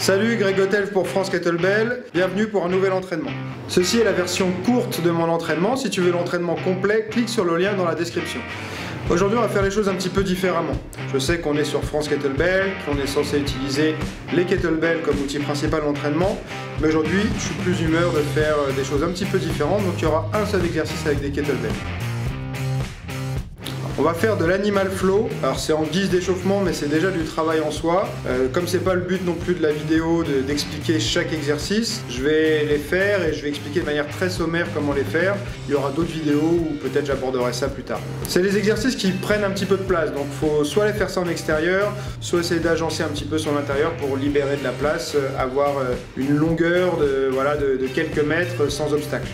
Salut, Greg Gotelf pour France Kettlebell, bienvenue pour un nouvel entraînement. Ceci est la version courte de mon entraînement. Si tu veux l'entraînement complet, clique sur le lien dans la description. Aujourd'hui, on va faire les choses un petit peu différemment. Je sais qu'on est sur France Kettlebell, qu'on est censé utiliser les kettlebells comme outil principal d'entraînement, mais aujourd'hui, je suis plus d'humeur de faire des choses un petit peu différentes, donc il y aura un seul exercice avec des kettlebells. On va faire de l'animal flow. Alors c'est en guise d'échauffement, mais c'est déjà du travail en soi. Comme c'est pas le but non plus de la vidéo d'expliquer chaque exercice, je vais les faire et je vais expliquer de manière très sommaire comment les faire. Il y aura d'autres vidéos où peut-être j'aborderai ça plus tard. C'est des exercices qui prennent un petit peu de place, donc il faut soit les faire ça en extérieur, soit essayer d'agencer un petit peu son intérieur pour libérer de la place, avoir une longueur de quelques mètres sans obstacle.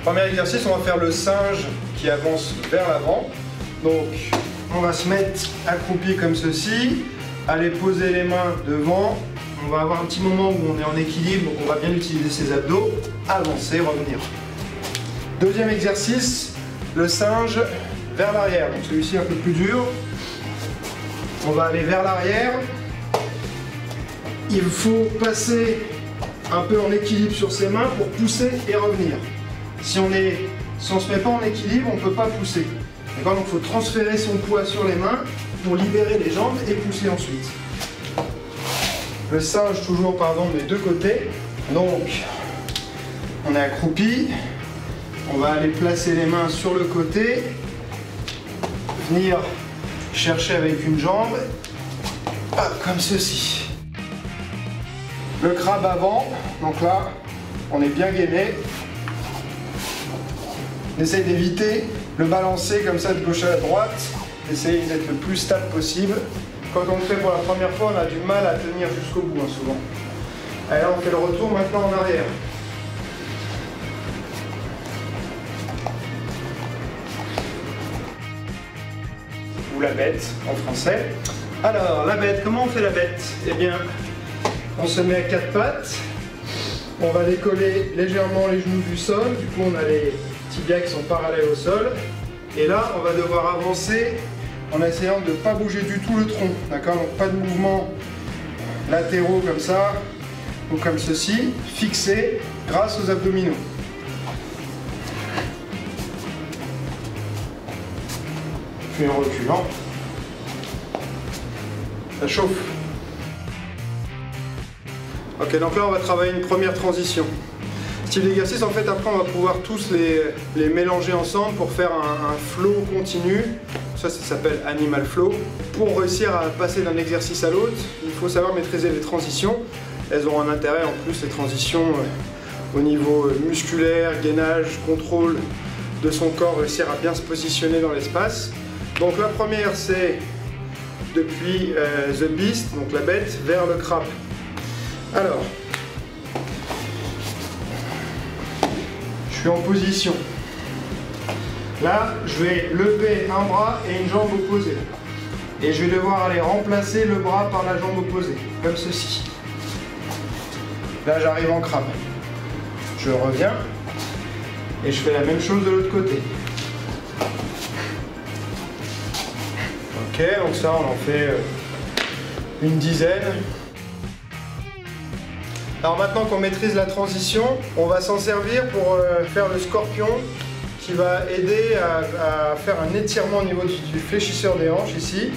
Premier exercice, on va faire le singe qui avance vers l'avant. Donc, on va se mettre accroupi comme ceci, aller poser les mains devant. On va avoir un petit moment où on est en équilibre, donc on va bien utiliser ses abdos, avancer, revenir. Deuxième exercice, le singe vers l'arrière. Donc celui-ci un peu plus dur. On va aller vers l'arrière. Il faut passer un peu en équilibre sur ses mains pour pousser et revenir. Si on ne se met pas en équilibre, on ne peut pas pousser. Donc il faut transférer son poids sur les mains pour libérer les jambes et pousser ensuite. Le singe toujours des deux côtés. Donc on est accroupi. On va aller placer les mains sur le côté. Venir chercher avec une jambe. Comme ceci. Le crabe avant. Donc là, on est bien gainé. On essaye d'éviter le balancer comme ça de gauche à droite, essayer d'être le plus stable possible. Quand on le fait pour la première fois, on a du mal à tenir jusqu'au bout, souvent. Allez, là, on fait le retour maintenant en arrière. Ou la bête en français. Alors, la bête, comment on fait la bête? Eh bien, on se met à quatre pattes, on va décoller légèrement les genoux du sol, du coup on a les tibias qui sont parallèles au sol, et là on va devoir avancer en essayant de ne pas bouger du tout le tronc, d'accord? Donc pas de mouvements latéraux comme ça, ou comme ceci, fixé grâce aux abdominaux. Puis en reculant, ça chauffe. Ok, donc là on va travailler une première transition. Ce type d'exercice, en fait, après on va pouvoir tous les mélanger ensemble pour faire un flow continu. Ça s'appelle animal flow. Pour réussir à passer d'un exercice à l'autre, il faut savoir maîtriser les transitions. Elles ont un intérêt en plus, les transitions au niveau musculaire, gainage, contrôle de son corps, réussir à bien se positionner dans l'espace. Donc la première c'est depuis the beast, donc la bête, vers le crabe. Alors, je suis en position. Là, je vais lever un bras et une jambe opposée. Et je vais devoir aller remplacer le bras par la jambe opposée, comme ceci. Là, j'arrive en crabe. Je reviens et je fais la même chose de l'autre côté. Ok, donc ça, on en fait une dizaine. Alors maintenant qu'on maîtrise la transition, on va s'en servir pour faire le scorpion qui va aider à faire un étirement au niveau du fléchisseur des hanches ici.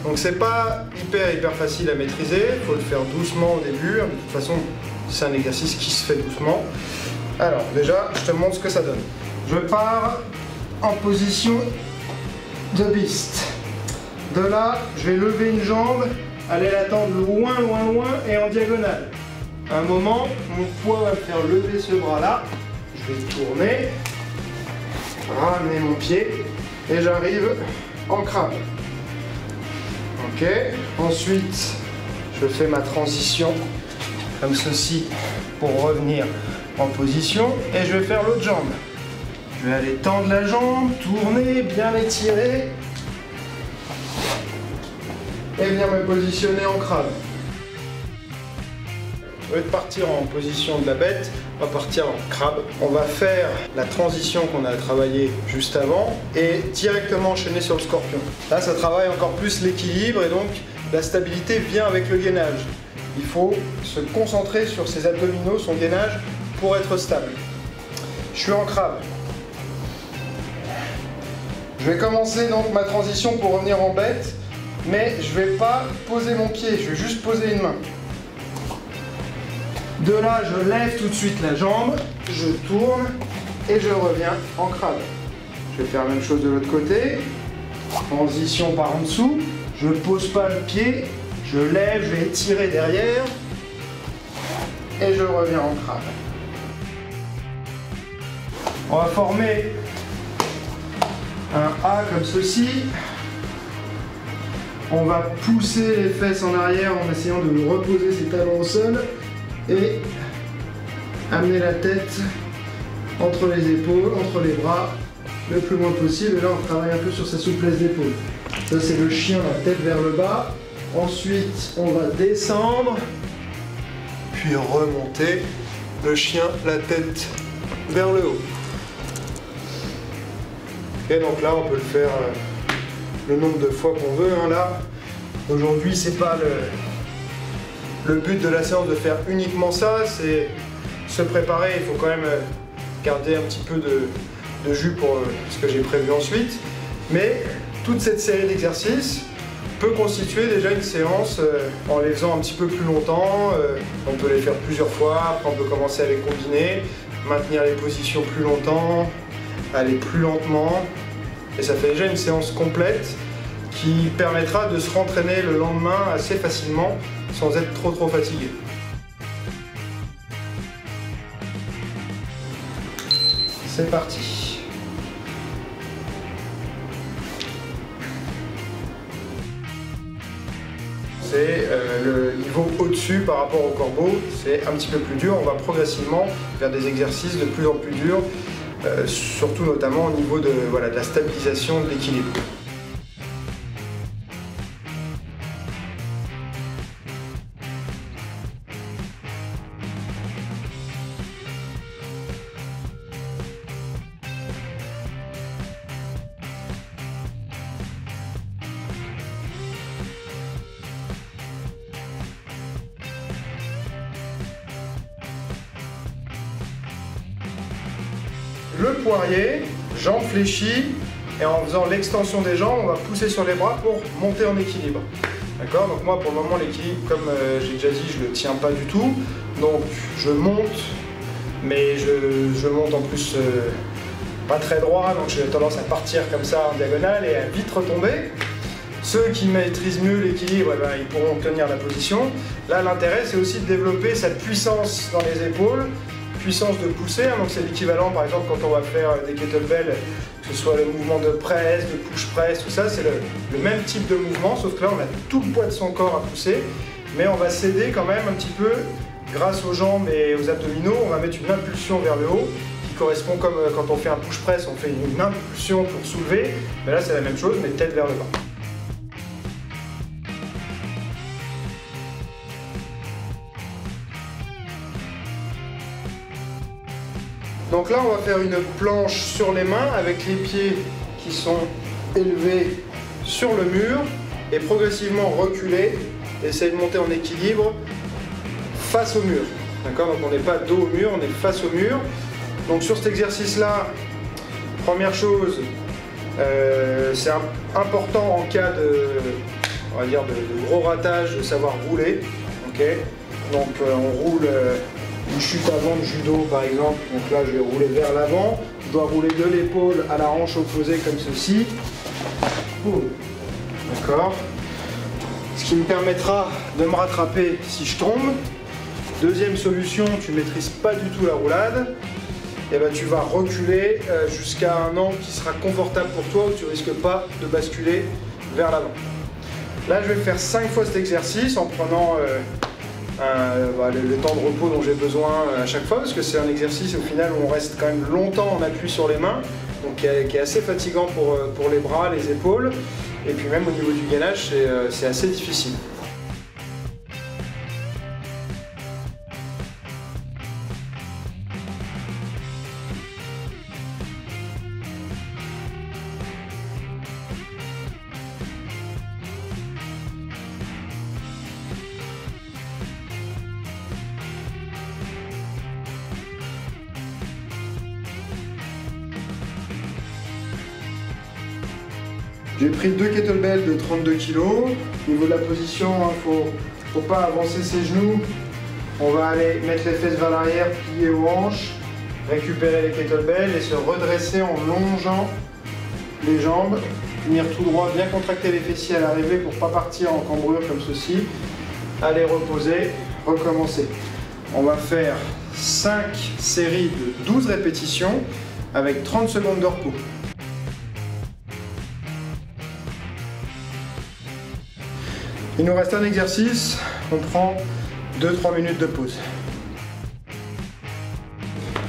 Donc c'est pas hyper facile à maîtriser, il faut le faire doucement au début. De toute façon, c'est un exercice qui se fait doucement. Alors déjà, je te montre ce que ça donne. Je pars en position de beast. De là, je vais lever une jambe, aller la tendre loin et en diagonale. À un moment, mon poids va me faire lever ce bras-là. Je vais tourner, ramener mon pied et j'arrive en crabe. Ok. Ensuite, je fais ma transition comme ceci pour revenir en position et je vais faire l'autre jambe. Je vais aller tendre la jambe, tourner, bien l'étirer et venir me positionner en crabe. Au lieu de partir en position de la bête, on va partir en crabe. On va faire la transition qu'on a travaillé juste avant et directement enchaîner sur le scorpion. Là, ça travaille encore plus l'équilibre et donc la stabilité vient avec le gainage. il faut se concentrer sur ses abdominaux, son gainage, pour être stable. Je suis en crabe. Je vais commencer donc ma transition pour revenir en bête, mais je ne vais pas poser mon pied, je vais juste poser une main. De là, je lève tout de suite la jambe, je tourne et je reviens en crabe. Je vais faire la même chose de l'autre côté. Transition par en dessous, je ne pose pas le pied, je lève, je vais étirer derrière et je reviens en crabe. On va former un A comme ceci. On va pousser les fesses en arrière en essayant de reposer ses talons au sol et amener la tête entre les épaules, entre les bras, le plus loin possible. Et là, on travaille un peu sur sa souplesse d'épaule. Ça, c'est le chien, la tête vers le bas. Ensuite, on va descendre, puis remonter. Le chien, la tête vers le haut. Et donc là, on peut le faire le nombre de fois qu'on veut. Hein. Là, aujourd'hui, c'est pas le but de la séance de faire uniquement ça, c'est se préparer. Il faut quand même garder un petit peu de jus pour ce que j'ai prévu ensuite. Mais toute cette série d'exercices peut constituer déjà une séance en les faisant un petit peu plus longtemps. On peut les faire plusieurs fois, après on peut commencer à les combiner, maintenir les positions plus longtemps, aller plus lentement. Et ça fait déjà une séance complète qui permettra de se rentraîner le lendemain assez facilement sans être trop fatigué. C'est parti. C'est le niveau au-dessus par rapport au corbeau, c'est un petit peu plus dur. On va progressivement faire des exercices de plus en plus durs, surtout notamment au niveau de la stabilisation de l'équilibre. Le poirier, jambes fléchies, et en faisant l'extension des jambes, on va pousser sur les bras pour monter en équilibre. D'accord? Donc moi pour le moment l'équilibre, comme j'ai déjà dit, je ne le tiens pas du tout. Donc je monte, mais je monte en plus pas très droit, donc j'ai tendance à partir comme ça en diagonale et à vite retomber. Ceux qui maîtrisent mieux l'équilibre, ils pourront tenir la position. Là l'intérêt c'est aussi de développer cette puissance dans les épaules, puissance de pousser, hein, donc c'est l'équivalent par exemple quand on va faire des kettlebells, que ce soit le mouvement de presse, de push press, tout ça, c'est le même type de mouvement, sauf que là on a tout le poids de son corps à pousser, mais on va s'aider quand même un petit peu grâce aux jambes et aux abdominaux. On va mettre une impulsion vers le haut qui correspond comme quand on fait un push press, on fait une impulsion pour soulever, mais là c'est la même chose, mais tête vers le bas. Donc là, on va faire une planche sur les mains avec les pieds qui sont élevés sur le mur et progressivement reculer, essayer de monter en équilibre face au mur. D'accord? Donc on n'est pas dos au mur, on est face au mur. Donc sur cet exercice-là, première chose, c'est important en cas on va dire de gros ratage de savoir rouler. Okay? Donc on roule une chute avant de judo par exemple, donc là je vais rouler vers l'avant, je dois rouler de l'épaule à la hanche opposée comme ceci. D'accord. Ce qui me permettra de me rattraper si je tombe. Deuxième solution, tu ne maîtrises pas du tout la roulade, et ben tu vas reculer jusqu'à un angle qui sera confortable pour toi où tu ne risques pas de basculer vers l'avant. Là je vais faire 5 fois cet exercice en prenant le temps de repos dont j'ai besoin à chaque fois, parce que c'est un exercice au final où on reste quand même longtemps en appui sur les mains, donc qui est assez fatigant pour les bras, les épaules, et puis même au niveau du gainage c'est assez difficile. J'ai pris 2 kettlebells de 32 kg. Au niveau de la position, faut pas avancer ses genoux. On va aller mettre les fesses vers l'arrière, plier aux hanches, récupérer les kettlebells et se redresser en longeant les jambes. Tenir tout droit, bien contracter les fessiers à l'arrivée pour pas partir en cambrure comme ceci. Allez reposer, recommencer. On va faire 5 séries de 12 répétitions avec 30 secondes de repos. Il nous reste un exercice, on prend 2-3 minutes de pause.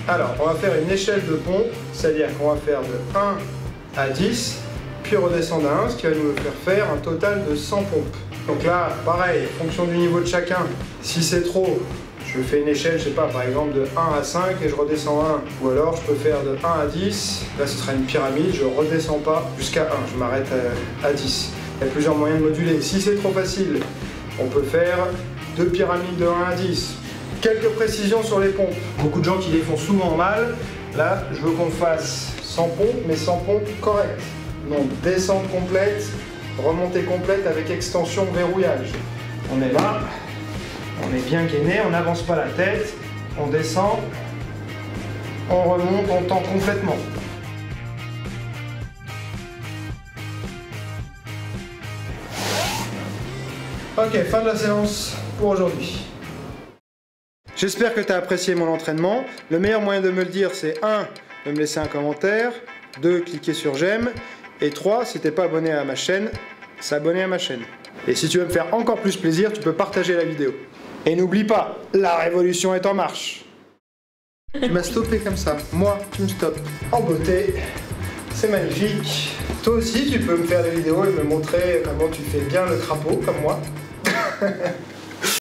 Alors, on va faire une échelle de pompe, c'est-à-dire qu'on va faire de 1 à 10, puis redescendre à 1, ce qui va nous faire un total de 100 pompes. Donc là, pareil, en fonction du niveau de chacun, si c'est trop, je fais une échelle, je sais pas, par exemple de 1 à 5 et je redescends à 1. Ou alors je peux faire de 1 à 10, là ce sera une pyramide, je redescends pas jusqu'à 1, je m'arrête à 10. Il y a plusieurs moyens de moduler. Si c'est trop facile, on peut faire 2 pyramides de 1 à 10. Quelques précisions sur les pompes. Beaucoup de gens qui les font souvent mal. Là, je veux qu'on fasse 100 pompes, mais 100 pompes correctes. Donc descente complète, remontée complète avec extension, verrouillage. On est là, on est bien gainé, on n'avance pas la tête, on descend, on remonte, on tend complètement. Ok, fin de la séance pour aujourd'hui. J'espère que tu as apprécié mon entraînement. Le meilleur moyen de me le dire, c'est 1, de me laisser un commentaire, 2, cliquer sur j'aime, et 3, si tu n'es pas abonné à ma chaîne, s'abonner à ma chaîne. Et si tu veux me faire encore plus plaisir, tu peux partager la vidéo. Et n'oublie pas, la révolution est en marche. Tu m'as stoppé comme ça, moi tu me stoppes. En beauté, c'est magnifique. Toi aussi tu peux me faire des vidéos et me montrer comment tu fais bien le crapaud comme moi.